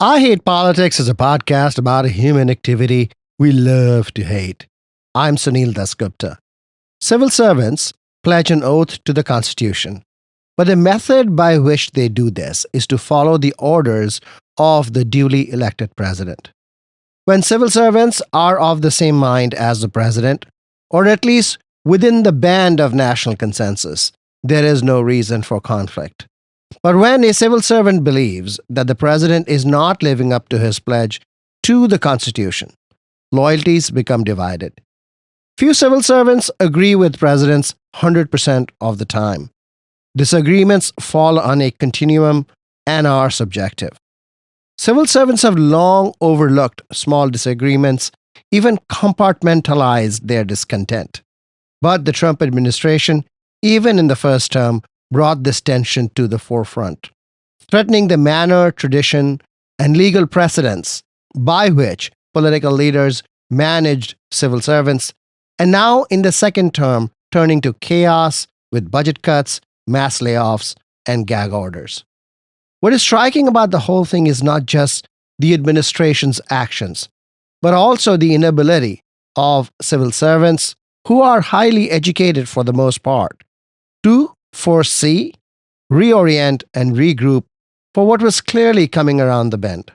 I Hate Politics is a podcast about a human activity we love to hate. I'm Sunil Dasgupta. Civil servants pledge an oath to the Constitution, but the method by which they do this is to follow the orders of the duly elected president. When civil servants are of the same mind as the president, or at least within the band of national consensus, there is no reason for conflict. But when a civil servant believes that the president is not living up to his pledge to the Constitution, loyalties become divided. Few civil servants agree with presidents 100% of the time. Disagreements fall on a continuum and are subjective. Civil servants have long overlooked small disagreements, even compartmentalized their discontent. But the Trump administration, even in the first term, brought this tension to the forefront, threatening the manner, tradition, and legal precedents by which political leaders managed civil servants, and now in the second term, turning to chaos with budget cuts, mass layoffs, and gag orders. What is striking about the whole thing is not just the administration's actions, but also the inability of civil servants, who are highly educated for the most part, to foresee, reorient, and regroup for what was clearly coming around the bend.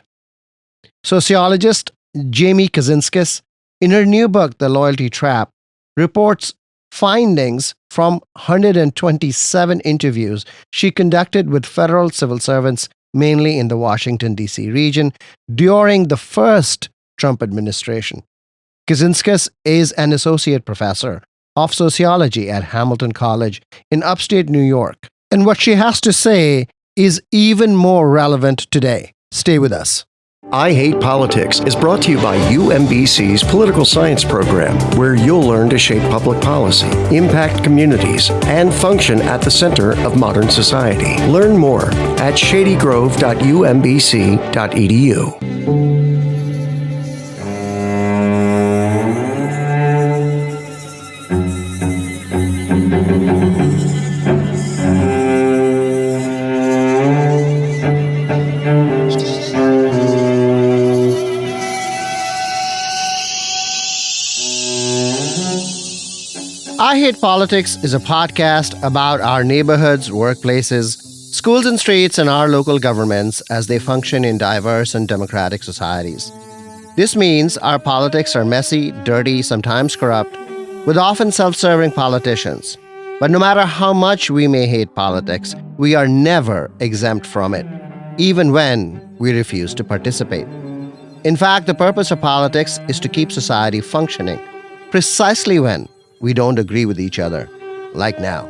Sociologist Jamie Kaczynskis, in her new book, The Loyalty Trap, reports findings from 127 interviews she conducted with federal civil servants, mainly in the Washington, D.C. region, during the first Trump administration. Kaczynskis is an associate professor of sociology at Hamilton College in upstate New York. And what she has to say is even more relevant today. Stay with us. I Hate Politics is brought to you by UMBC's Political Science Program, where you'll learn to shape public policy, impact communities, and function at the center of modern society. Learn more at shadygrove.umbc.edu. I Hate Politics is a podcast about our neighborhoods, workplaces, schools and streets, and our local governments as they function in diverse and democratic societies. This means our politics are messy, dirty, sometimes corrupt, with often self-serving politicians. But no matter how much we may hate politics, we are never exempt from it, even when we refuse to participate. In fact, the purpose of politics is to keep society functioning, precisely when we don't agree with each other, like now.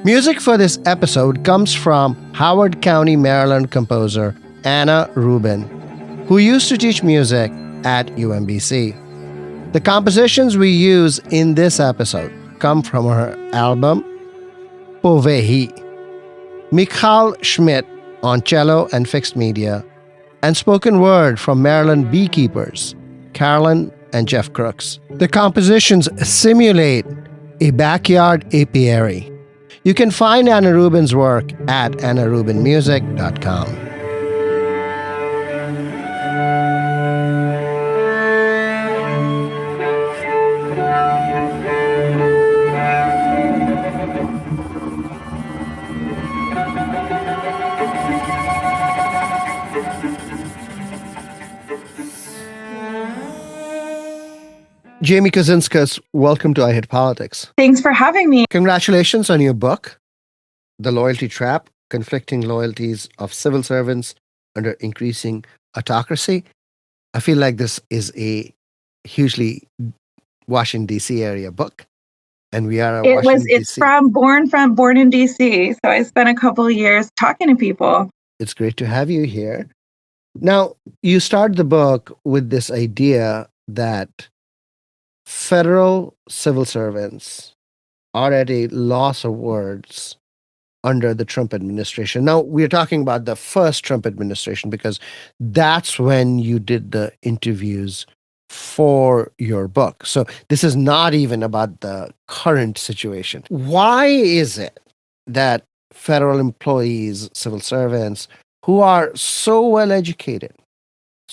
Music for this episode comes from Howard County, Maryland composer Anna Rubin, who used to teach music at UMBC. The compositions we use in this episode come from her album Povehi. Michal Schmidt on cello and fixed media, and spoken word from Maryland beekeepers Carolyn and Jeff Crooks. The compositions simulate a backyard apiary. You can find Anna Rubin's work at annarubinmusic.com. Jamie Kaczynskis, welcome to I Hate Politics. Thanks for having me. Congratulations on your book, The Loyalty Trap, Conflicting Loyalties of Civil Servants Under Increasing Autocracy. I feel like this is a hugely Washington, D.C. area book. And we are It's born in D.C. So I spent a couple of years talking to people. It's great to have you here. Now, you start the book with this idea that federal civil servants are at a loss of words under the Trump administration. Now, we're talking about the first Trump administration because that's when you did the interviews for your book. So this is not even about the current situation. Why is it that federal employees, civil servants, who are so well educated,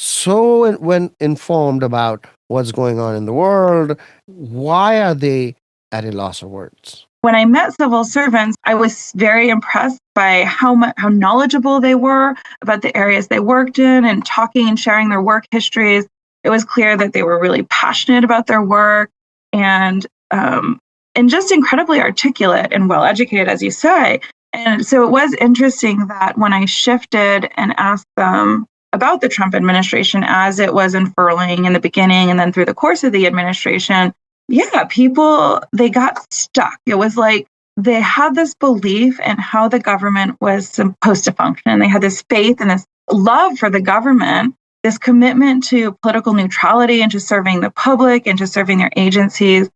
so when informed about what's going on in the world, why are they at a loss of words? When I met civil servants, I was very impressed by how knowledgeable they were about the areas they worked in, and talking and sharing their work histories. It was clear that they were really passionate about their work, and just incredibly articulate and well educated, as you say. And so it was interesting that when I shifted and asked them about the Trump administration as it was unfurling in the beginning and then through the course of the administration, yeah, people, they got stuck. It was like they had this belief in how the government was supposed to function. And they had this faith and this love for the government, this commitment to political neutrality and to serving the public and to serving their agencies.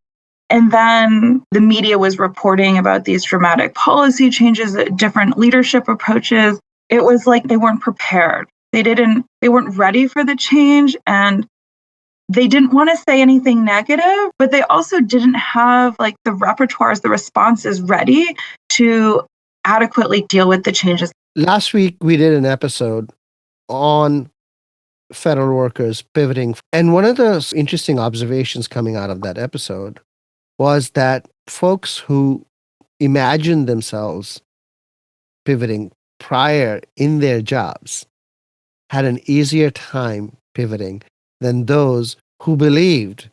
And then the media was reporting about these dramatic policy changes, different leadership approaches. It was like they weren't prepared. They weren't ready for the change, and they didn't want to say anything negative, but they also didn't have like the repertoires, the responses ready to adequately deal with the changes. Last week, we did an episode on federal workers pivoting. And one of the interesting observations coming out of that episode was that folks who imagined themselves pivoting prior in their jobs had an easier time pivoting than those who believed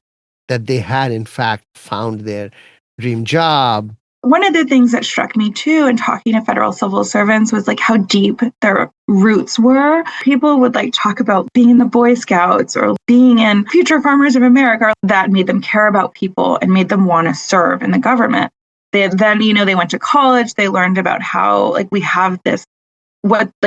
that they had, in fact, found their dream job. One of the things that struck me too in talking to federal civil servants was like how deep their roots were. People would like talk about being in the Boy Scouts or being in Future Farmers of America. That made them care about people and made them want to serve in the government. They went to college. They learned about how like we have this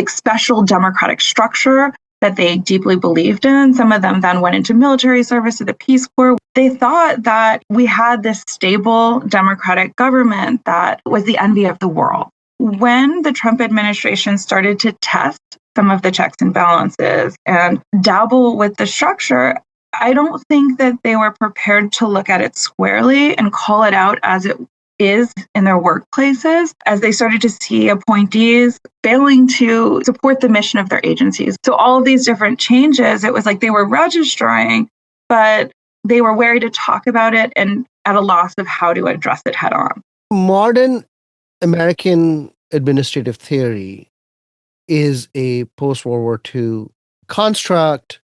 special democratic structure that they deeply believed in. Some of them then went into military service to the Peace Corps. They thought that we had this stable democratic government that was the envy of the world. When the Trump administration started to test some of the checks and balances and dabble with the structure, I don't think that they were prepared to look at it squarely and call it out as it is in their workplaces, as they started to see appointees failing to support the mission of their agencies. So all of these different changes, it was like they were registering, but they were wary to talk about it and at a loss of how to address it head on. Modern American administrative theory is a post-World War II construct.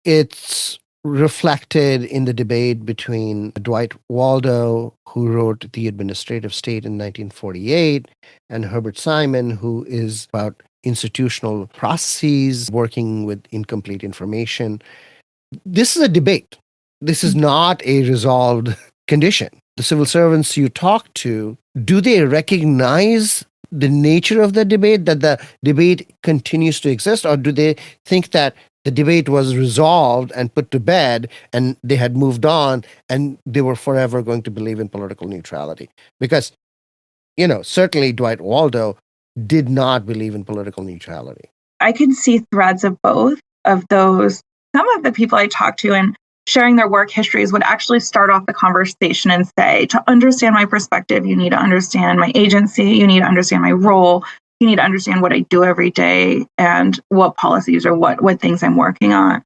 It's reflected in the debate between Dwight Waldo, who wrote The Administrative State in 1948, and Herbert Simon, who is about institutional processes, working with incomplete information. This is a debate. This is not a resolved condition. The civil servants you talk to, do they recognize the nature of the debate, that the debate continues to exist, or do they think that the debate was resolved and put to bed and they had moved on and they were forever going to believe in political neutrality? Because, certainly Dwight Waldo did not believe in political neutrality. I can see threads of both of those. Some of the people I talked to and sharing their work histories would actually start off the conversation and say, to understand my perspective, you need to understand my agency, you need to understand my role, you need to understand what I do every day and what policies or what things I'm working on.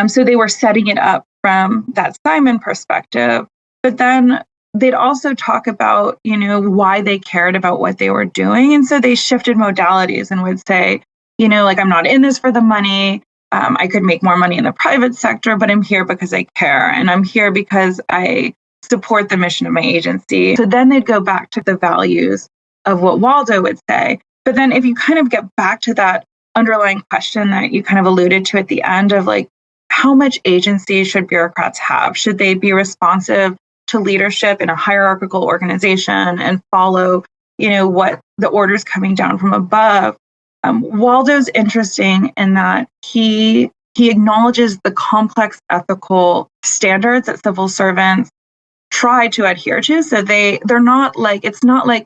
So they were setting it up from that Simon perspective, but then they'd also talk about, why they cared about what they were doing. And so they shifted modalities and would say, I'm not in this for the money. I could make more money in the private sector, but I'm here because I care. And I'm here because I support the mission of my agency. So then they'd go back to the values of what Waldo would say. But then if you kind of get back to that underlying question that you kind of alluded to at the end of like, how much agency should bureaucrats have? Should they be responsive to leadership in a hierarchical organization and follow, what the orders coming down from above? Waldo's interesting in that he acknowledges the complex ethical standards that civil servants try to adhere to. So they're not like, it's not like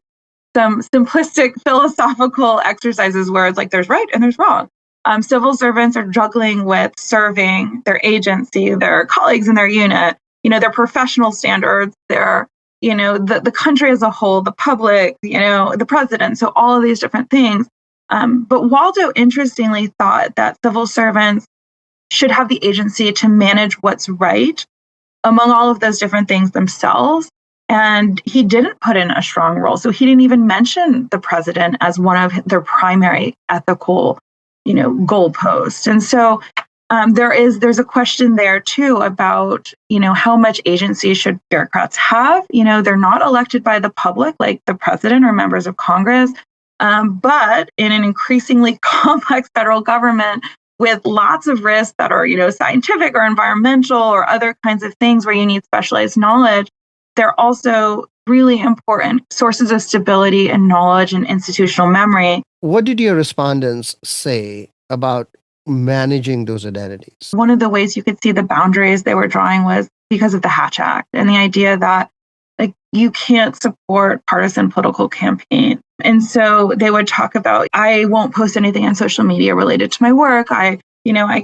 some simplistic philosophical exercises where it's like there's right and there's wrong. Civil servants are juggling with serving their agency, their colleagues in their unit, their professional standards, their, the country as a whole, the public, the president. So all of these different things. But Waldo interestingly thought that civil servants should have the agency to manage what's right among all of those different things themselves. And he didn't put in a strong role. So he didn't even mention the president as one of their primary ethical, goalposts. And so there's a question there too about, how much agency should bureaucrats have? They're not elected by the public like the president or members of Congress, but in an increasingly complex federal government with lots of risks that are, scientific or environmental or other kinds of things where you need specialized knowledge, they're also really important sources of stability and knowledge and institutional memory. What did your respondents say about managing those identities? One of the ways you could see the boundaries they were drawing was because of the Hatch Act and the idea that you can't support partisan political campaigns. And so they would talk about, I won't post anything on social media related to my work. I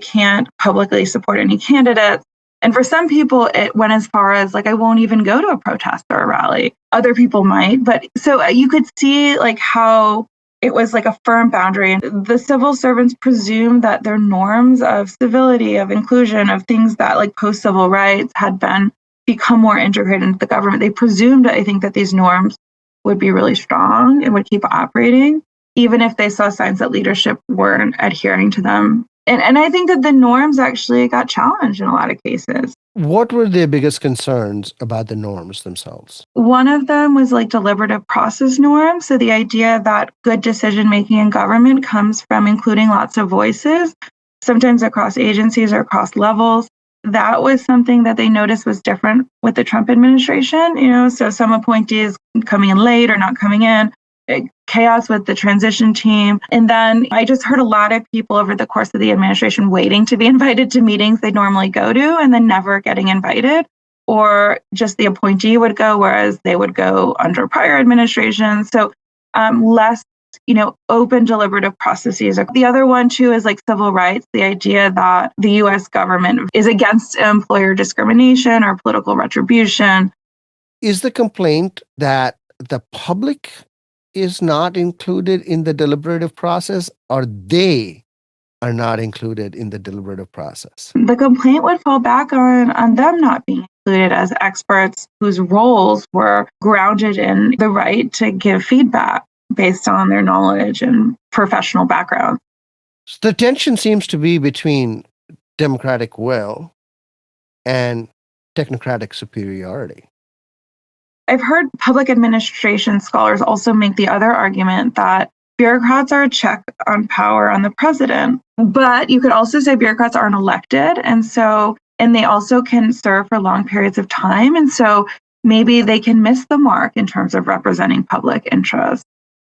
can't publicly support any candidates. And for some people, it went as far as I won't even go to a protest or a rally. Other people might. But so you could see how it was a firm boundary. And the civil servants presumed that their norms of civility, of inclusion, of things that post-civil rights had become more integrated into the government. They presumed, I think, that these norms would be really strong and would keep operating, even if they saw signs that leadership weren't adhering to them. And I think that the norms actually got challenged in a lot of cases. What were their biggest concerns about the norms themselves? One of them was deliberative process norms. So the idea that good decision-making in government comes from including lots of voices, sometimes across agencies or across levels. That was something that they noticed was different with the Trump administration, so some appointees coming in late or not coming in, chaos with the transition team. And then I just heard a lot of people over the course of the administration waiting to be invited to meetings they'd normally go to and then never getting invited, or just the appointee would go, whereas they would go under prior administrations. So less open deliberative processes. The other one too is civil rights, the idea that the US government is against employer discrimination or political retribution. Is the complaint that the public is not included in the deliberative process, or they are not included in the deliberative process? The complaint would fall back on them not being included as experts whose roles were grounded in the right to give feedback based on their knowledge and professional background. The tension seems to be between democratic will and technocratic superiority. I've heard public administration scholars also make the other argument that bureaucrats are a check on power on the president, but you could also say bureaucrats aren't elected, and they also can serve for long periods of time, and so maybe they can miss the mark in terms of representing public interest.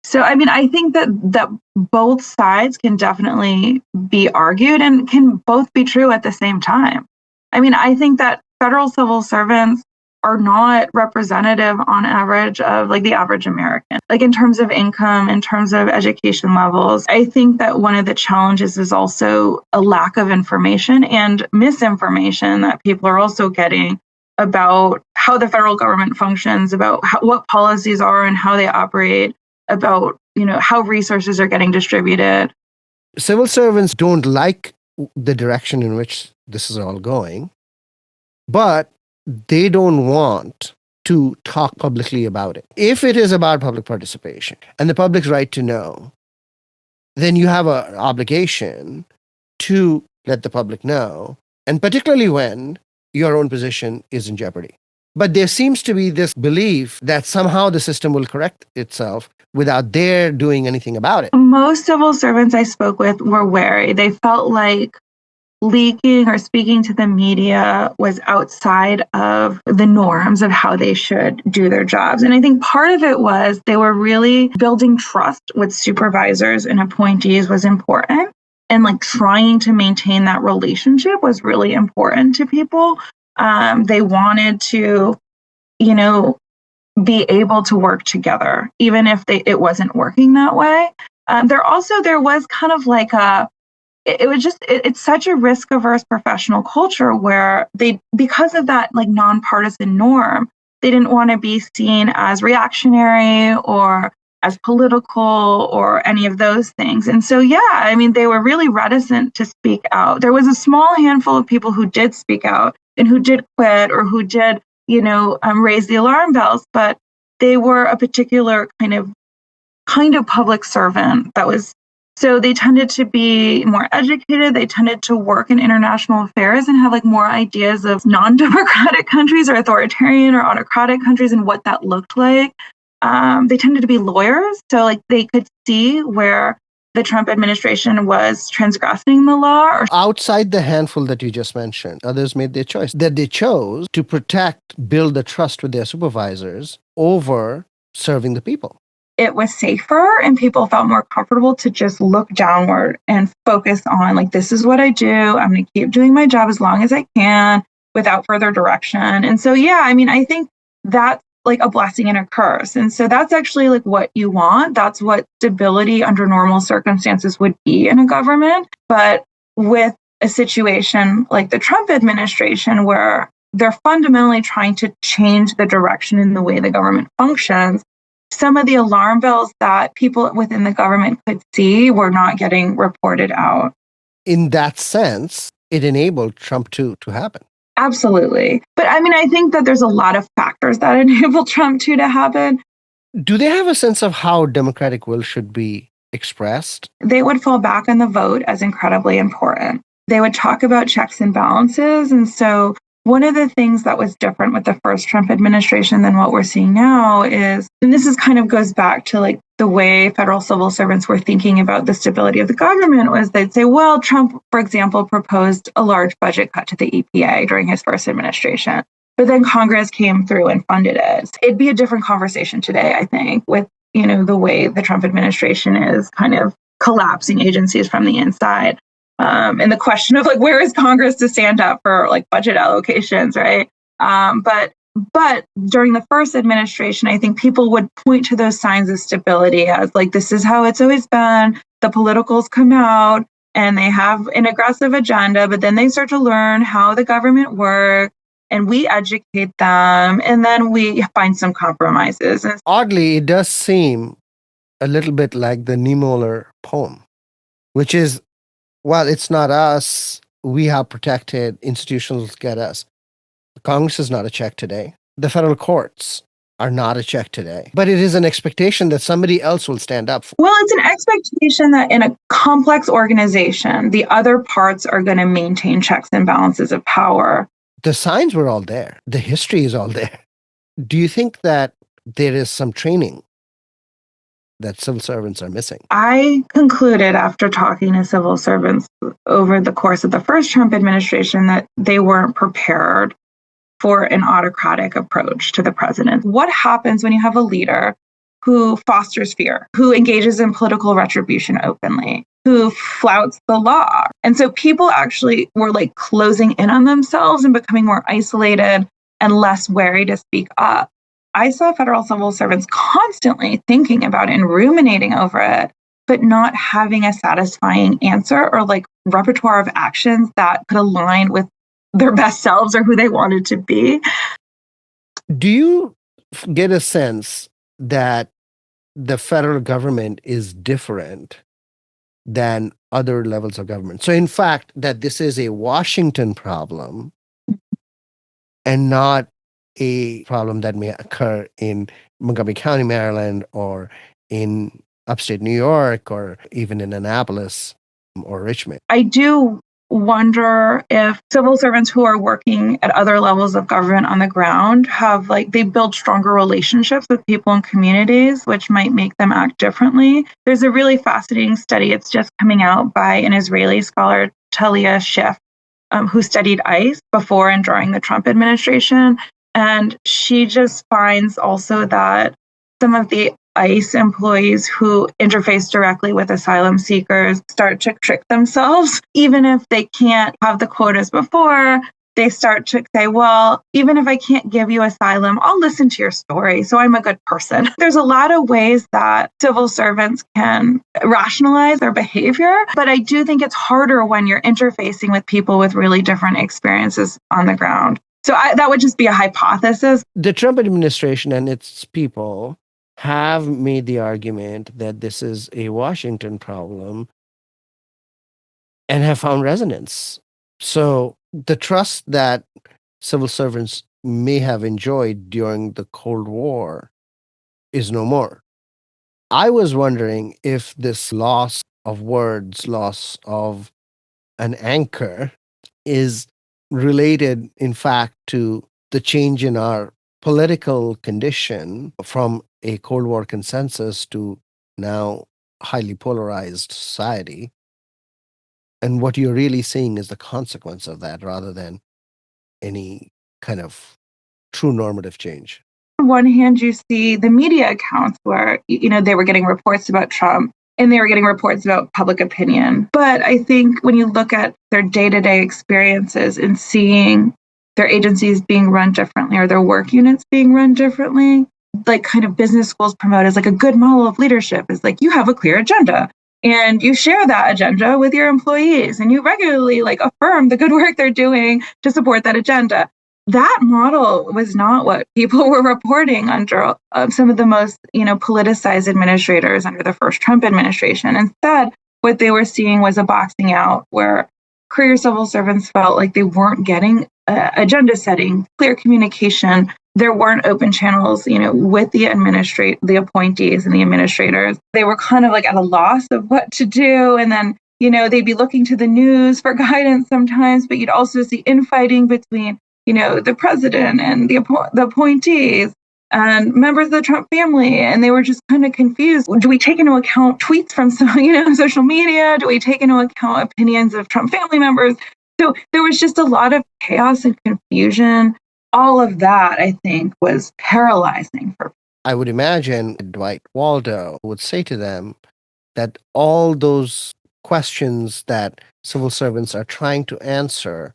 So, I think that both sides can definitely be argued and can both be true at the same time. I think that federal civil servants are not representative on average of the average American, in terms of income, in terms of education levels. I think that one of the challenges is also a lack of information and misinformation that people are also getting about how the federal government functions, about what policies are and how they operate, about how resources are getting distributed. Civil servants don't like the direction in which this is all going, but they don't want to talk publicly about it. If it is about public participation and the public's right to know, then you have an obligation to let the public know, and particularly when your own position is in jeopardy. But there seems to be this belief that somehow the system will correct itself without their doing anything about it. Most civil servants I spoke with were wary. They felt like leaking or speaking to the media was outside of the norms of how they should do their jobs. And I think part of it was they were really building trust with supervisors and appointees was important. And trying to maintain that relationship was really important to people. They wanted to, be able to work together, even if it wasn't working that way. There was kind of it's such a risk-averse professional culture where because of that nonpartisan norm, they didn't want to be seen as reactionary or as political or any of those things. And so, yeah, I mean, they were really reticent to speak out. There was a small handful of people who did speak out and who did quit or who did, raise the alarm bells, but they were a particular kind of public servant so they tended to be more educated. They tended to work in international affairs and have like more ideas of non-democratic countries or authoritarian or autocratic countries and what that looked like. They tended to be lawyers. So like they could see where the Trump administration was transgressing the law. Outside the handful that you just mentioned, others made their choice. That they chose to build the trust with their supervisors over serving the people. It was safer and people felt more comfortable to just look downward and focus on like, this is what I do. I'm going to keep doing my job as long as I can without further direction. And so, yeah, I mean, I think that's like a blessing and a curse. And so that's actually like what you want. That's what stability under normal circumstances would be in a government. But with a situation like the Trump administration, where they're fundamentally trying to change the direction in the way the government functions, some of the alarm bells that people within the government could see were not getting reported out. In that sense, it enabled Trump to happen. Absolutely. But I mean, I think that there's a lot of factors that enable Trump to happen. Do they have a sense of how democratic will should be expressed? They would fall back on the vote as incredibly important. They would talk about checks and balances. And so one of the things that was different with the first Trump administration than what we're seeing now is, and this is kind of goes back to like the way federal civil servants were thinking about the stability of the government, was they'd say, well, Trump, for example, proposed a large budget cut to the EPA during his first administration, but then Congress came through and funded it. It'd be a different conversation today, I think, with, the way the Trump administration is kind of collapsing agencies from the inside. And the question of like, where is Congress to stand up for like budget allocations, right? But during the first administration, I think people would point to those signs of stability as like, this is how it's always been. The politicals come out and they have an aggressive agenda, but then they start to learn how the government works and we educate them and then we find some compromises. Oddly, it does seem a little bit like the Niemöller poem, which is, well, it's not us. We have protected. Institutions get us. Congress is not a check today. The federal courts are not a check today. But it is an expectation that somebody else will stand up for. Well, it's an expectation that in a complex organization, the other parts are going to maintain checks and balances of power. The signs were all there. The history is all there. Do you think that there is some training that civil servants are missing? I concluded after talking to civil servants over the course of the first Trump administration that they weren't prepared for an autocratic approach to the president. What happens when you have a leader who fosters fear, who engages in political retribution openly, who flouts the law? And so people actually were like closing in on themselves and becoming more isolated and less wary to speak up. I saw federal civil servants constantly thinking about it and ruminating over it, but not having a satisfying answer or like repertoire of actions that could align with their best selves or who they wanted to be. Do you get a sense that the federal government is different than other levels of government? So in fact, that this is a Washington problem and not a problem that may occur in Montgomery County, Maryland, or in upstate New York, or even in Annapolis or Richmond. I do wonder if civil servants who are working at other levels of government on the ground they build stronger relationships with people in communities, which might make them act differently. There's a really fascinating study. It's just coming out by an Israeli scholar, Talia Schiff, who studied ICE before and during the Trump administration. And she just finds also that some of the ICE employees who interface directly with asylum seekers start to trick themselves. Even if they can't have the quotas before, they start to say, well, even if I can't give you asylum, I'll listen to your story, so I'm a good person. There's a lot of ways that civil servants can rationalize their behavior, but I do think it's harder when you're interfacing with people with really different experiences on the ground. So that would just be a hypothesis. The Trump administration and its people have made the argument that this is a Washington problem and have found resonance. So the trust that civil servants may have enjoyed during the Cold War is no more. I was wondering if this loss of words, loss of an anchor, is related, in fact, to the change in our political condition from a Cold War consensus to now highly polarized society. And what you're really seeing is the consequence of that rather than any kind of true normative change. On one hand, you see the media accounts where, they were getting reports about Trump and they were getting reports about public opinion. But I think when you look at their day-to-day experiences and seeing their agencies being run differently or their work units being run differently, like kind of business schools promote as like a good model of leadership is like you have a clear agenda and you share that agenda with your employees and you regularly like affirm the good work they're doing to support that agenda. That model was not what people were reporting under some of the most, politicized administrators under the first Trump administration. Instead, what they were seeing was a boxing out where career civil servants felt like they weren't getting agenda setting, clear communication. There weren't open channels, with the appointees and the administrators. They were kind of like at a loss of what to do. And then, they'd be looking to the news for guidance sometimes, but you'd also see infighting between the president and the appointees and members of the Trump family. And they were just kind of confused. Do we take into account tweets from social media? Do we take into account opinions of Trump family members? So there was just a lot of chaos and confusion. All of that, I think, was paralyzing for people. I would imagine Dwight Waldo would say to them that all those questions that civil servants are trying to answer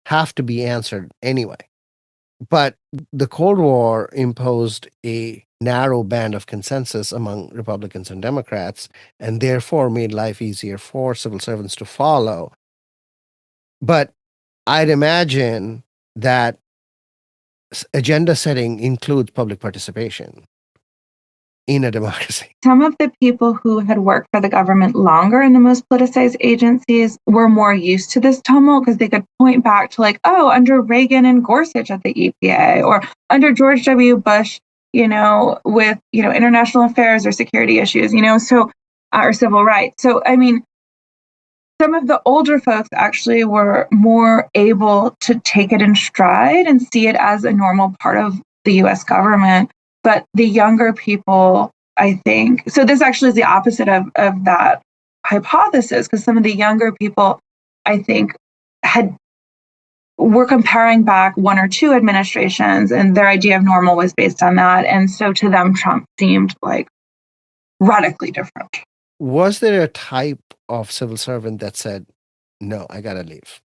have to be answered anyway. But the Cold War imposed a narrow band of consensus among Republicans and Democrats, and therefore made life easier for civil servants to follow. But I'd imagine that agenda setting includes public participation in a democracy. Some of the people who had worked for the government longer in the most politicized agencies were more used to this tumult because they could point back to under Reagan and Gorsuch at the EPA or under George W. Bush, with, international affairs or security issues, or civil rights. So, I mean, some of the older folks actually were more able to take it in stride and see it as a normal part of the US government. But the younger people, I think, so this actually is the opposite of that hypothesis, because some of the younger people, I think, were comparing back one or two administrations, and their idea of normal was based on that. And so to them, Trump seemed like radically different. Was there a type of civil servant that said, no, I gotta leave?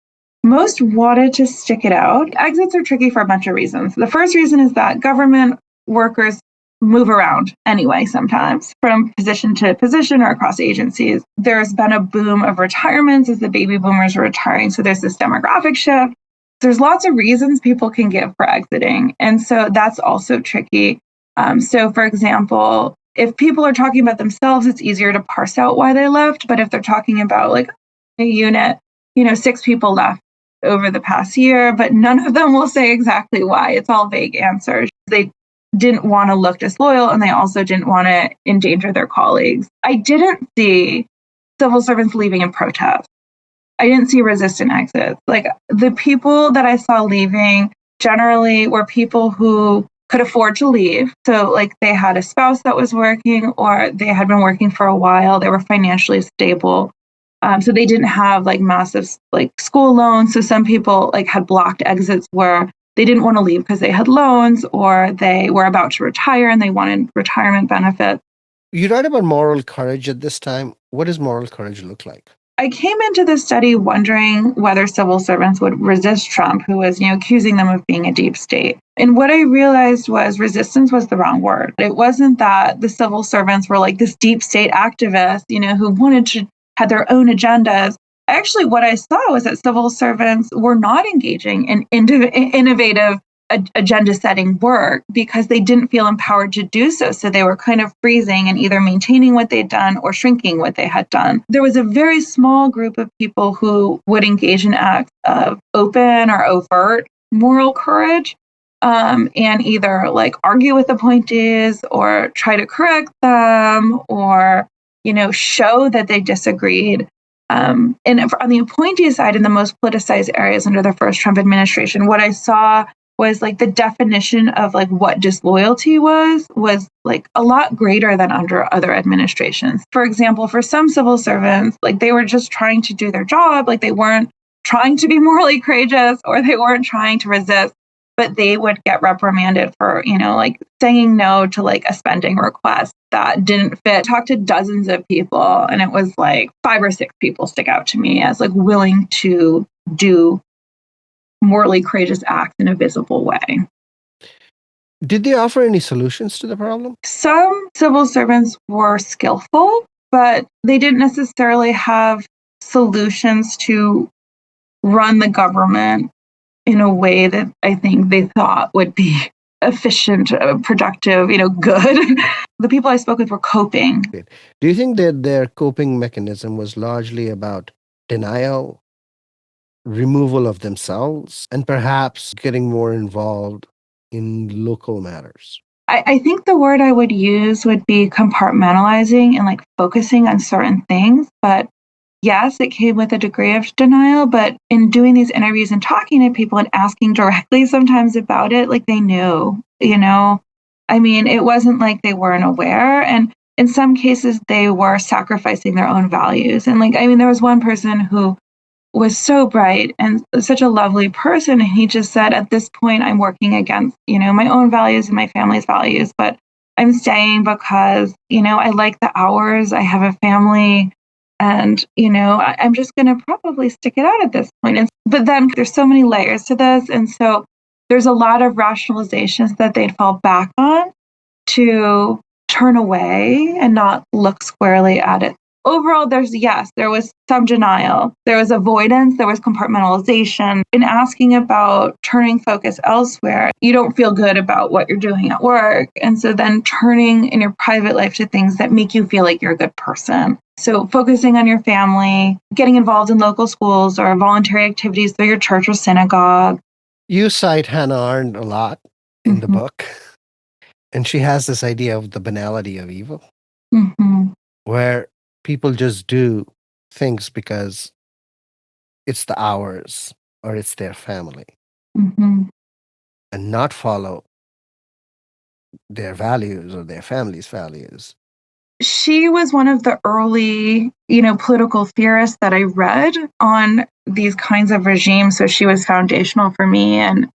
Most wanted to stick it out. Exits are tricky for a bunch of reasons. The first reason is that government workers move around anyway, sometimes from position to position or across agencies. There's been a boom of retirements as the baby boomers are retiring. So there's this demographic shift. There's lots of reasons people can give for exiting. And so that's also tricky. So for example, if people are talking about themselves, it's easier to parse out why they left. But if they're talking about like a unit, 6 people left over the past year, but none of them will say exactly why. It's all vague answers. They didn't want to look disloyal, and they also didn't want to endanger their colleagues. I didn't see civil servants leaving in protest. I didn't see resistant exits. Like the people that I saw leaving generally were people who could afford to leave. So like they had a spouse that was working, or they had been working for a while. They were financially stable. So they didn't have like massive like school loans. So some people like had blocked exits where they didn't want to leave because they had loans, or they were about to retire and they wanted retirement benefits. You write about moral courage at this time. What does moral courage look like? I came into this study wondering whether civil servants would resist Trump, who was, accusing them of being a deep state. And what I realized was resistance was the wrong word. It wasn't that the civil servants were like this deep state activist, who wanted to have their own agendas. Actually, what I saw was that civil servants were not engaging in innovative agenda setting work because they didn't feel empowered to do so. So they were kind of freezing and either maintaining what they'd done or shrinking what they had done. There was a very small group of people who would engage in acts of open or overt moral courage, and either like argue with appointees or try to correct them or, show that they disagreed. And on the appointee side, in the most politicized areas under the first Trump administration, what I saw was like the definition of like what disloyalty was like a lot greater than under other administrations. For example, for some civil servants, like they were just trying to do their job, like they weren't trying to be morally courageous or they weren't trying to resist, but they would get reprimanded for, like saying no to like a spending request that didn't fit. Talked to dozens of people and it was like 5 or 6 people stick out to me as like willing to do morally courageous acts in a visible way. Did they offer any solutions to the problem? Some civil servants were skillful, but they didn't necessarily have solutions to run the government in a way that I think they thought would be efficient, productive, good. The people I spoke with were coping. Do you think that their coping mechanism was largely about denial, removal of themselves, and perhaps getting more involved in local matters? I think the word I would use would be compartmentalizing and like focusing on certain things. But yes, it came with a degree of denial. But in doing these interviews and talking to people and asking directly sometimes about it, like they knew, I mean, it wasn't like they weren't aware. And in some cases, they were sacrificing their own values. And there was one person who was so bright and such a lovely person. And he just said, at this point, I'm working against, my own values and my family's values, but I'm staying because, I like the hours, I have a family, and, I'm just going to probably stick it out at this point. But then there's so many layers to this. And so there's a lot of rationalizations that they'd fall back on to turn away and not look squarely at it. Overall, there was some denial, there was avoidance, there was compartmentalization. In asking about turning focus elsewhere, you don't feel good about what you're doing at work. And so then turning in your private life to things that make you feel like you're a good person. So focusing on your family, getting involved in local schools or voluntary activities through your church or synagogue. You cite Hannah Arendt a lot in the book, and she has this idea of the banality of evil, where people just do things because it's the hours or it's their family and not follow their values or their family's values. She was one of the early, political theorists that I read on these kinds of regimes. So she was foundational for me. And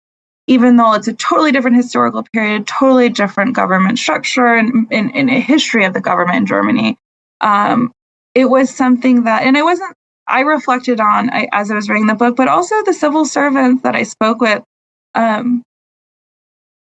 even though it's a totally different historical period, totally different government structure and a history of the government in Germany, it was something that, and I reflected on as I was reading the book, but also the civil servants that I spoke with,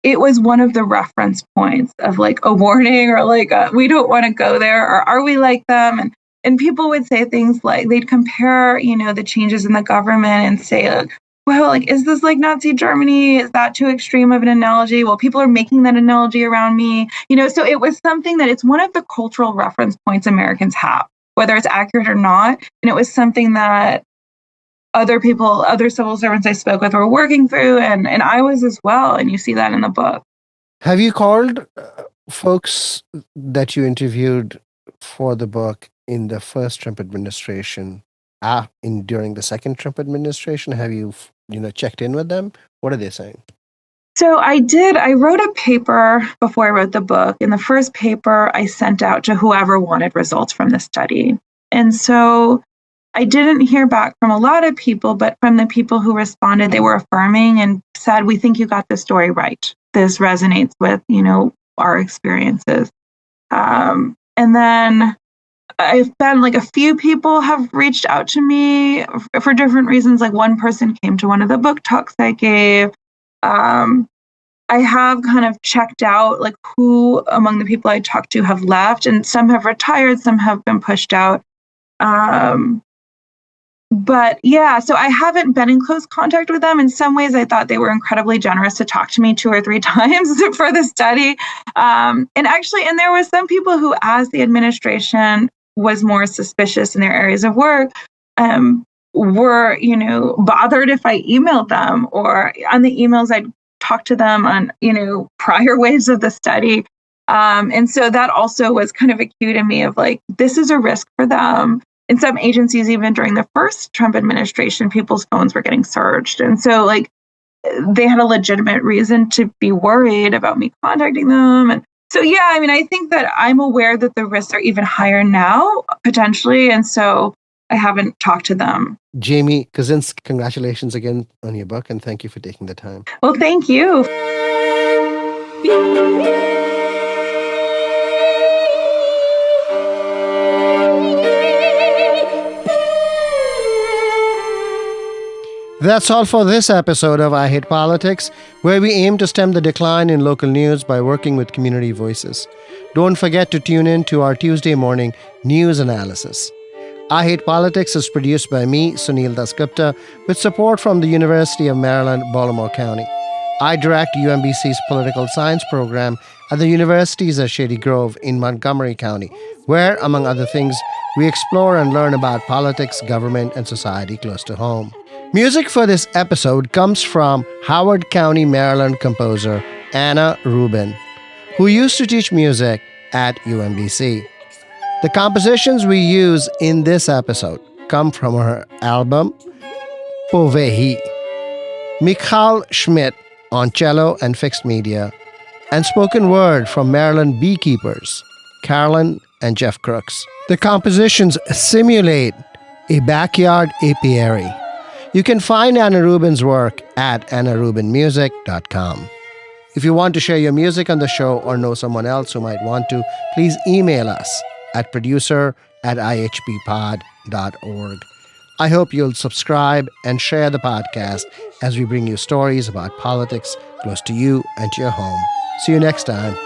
it was one of the reference points of like a warning or like we don't want to go there, or are we like them? And people would say things like they'd compare, the changes in the government and say, like, well, like, is this like Nazi Germany? Is that too extreme of an analogy? Well, people are making that analogy around me, so it was something that it's one of the cultural reference points Americans have, whether it's accurate or not. And it was something that other civil servants I spoke with were working through, and I was as well. And you see that in the book. Have you called folks that you interviewed for the book in the first Trump administration during the second Trump administration? Have you, checked in with them? What are they saying? So I did. I wrote a paper before I wrote the book. In the first paper, I sent out to whoever wanted results from the study. And so I didn't hear back from a lot of people, but from the people who responded, they were affirming and said, we think you got the story right. This resonates with, our experiences. And then I've been like a few people have reached out to me for different reasons. Like one person came to one of the book talks I gave. I have kind of checked out like who among the people I talked to have left, and some have retired, some have been pushed out. But yeah, so I haven't been in close contact with them. In some ways, I thought they were incredibly generous to talk to me 2 or 3 times for the study. And there was some people who, as the administration was more suspicious in their areas of work, were, bothered if I emailed them, or on the emails I'd talk to them on, prior waves of the study. And so that also was kind of a cue to me of like, this is a risk for them. In some agencies, even during the first Trump administration, people's phones were getting searched. And so like they had a legitimate reason to be worried about me contacting them. And so, yeah, I mean, I think that I'm aware that the risks are even higher now, potentially. And so I haven't talked to them. Jamie Cousins, congratulations again on your book, and thank you for taking the time. Well, thank you. That's all for this episode of I Hate Politics, where we aim to stem the decline in local news by working with community voices. Don't forget to tune in to our Tuesday morning news analysis. I Hate Politics is produced by me, Sunil Dasgupta, with support from the University of Maryland, Baltimore County. I direct UMBC's political science program at the universities at Shady Grove in Montgomery County, where, among other things, we explore and learn about politics, government, and society close to home. Music for this episode comes from Howard County, Maryland composer Anna Rubin, who used to teach music at UMBC. The compositions we use in this episode come from her album Povehi. Michal Schmidt on cello and fixed media, and spoken word from Maryland beekeepers Carolyn and Jeff Crooks. The compositions simulate a backyard apiary. You can find Anna Rubin's work at annarubinmusic.com. If you want to share your music on the show or know someone else who might want to, please email us at producer@ihppod.org. I hope you'll subscribe and share the podcast as we bring you stories about politics close to you and to your home. See you next time.